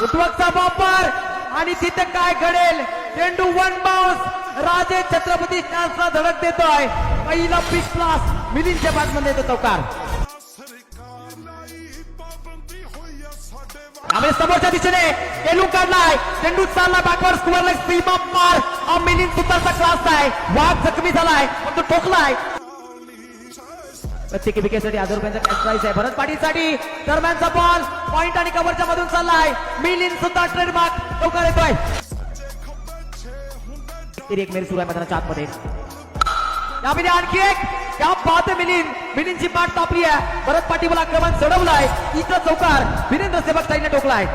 उद्वकचा वापर आणि तिथे काय घडेल. चेंडू वन बाउन्स राजे छत्रपती शासना धडक देतोय. पहिला पिच क्लास मिलिंदच्या बॅटमध्ये येतो चौकार. आम्ही समोरच्या दिशेने केलू काढलाय. चेंडू चालला बॅकवर्ड स्क्वेअर सीमा पार. मिलिंद सुतारचा क्लास आहे. वाघ जखमी झालाय पण तो ठोकलाय. प्रत्येक विकेटसाठी 1000 रुपयांचा कॅश प्राइस आहे. भरत पाटीलसाठी दरम्यानचा बॉल पॉइंट आणि कव्हरच्या मधून चाललाय. मिलिंद सुद्धा ट्रेडमार्क चौकार येतोय. एक मेरी सुरू आहे मैदानाच्या आतमध्ये. यामध्ये आणखी एक क्या बात आहे. मिलिंदची पाठ तापली आहे. भरत पाटील आक्रमण चढवलाय. इथं चौकार वीरेंद्र सेवक साईडने ठोकलाय.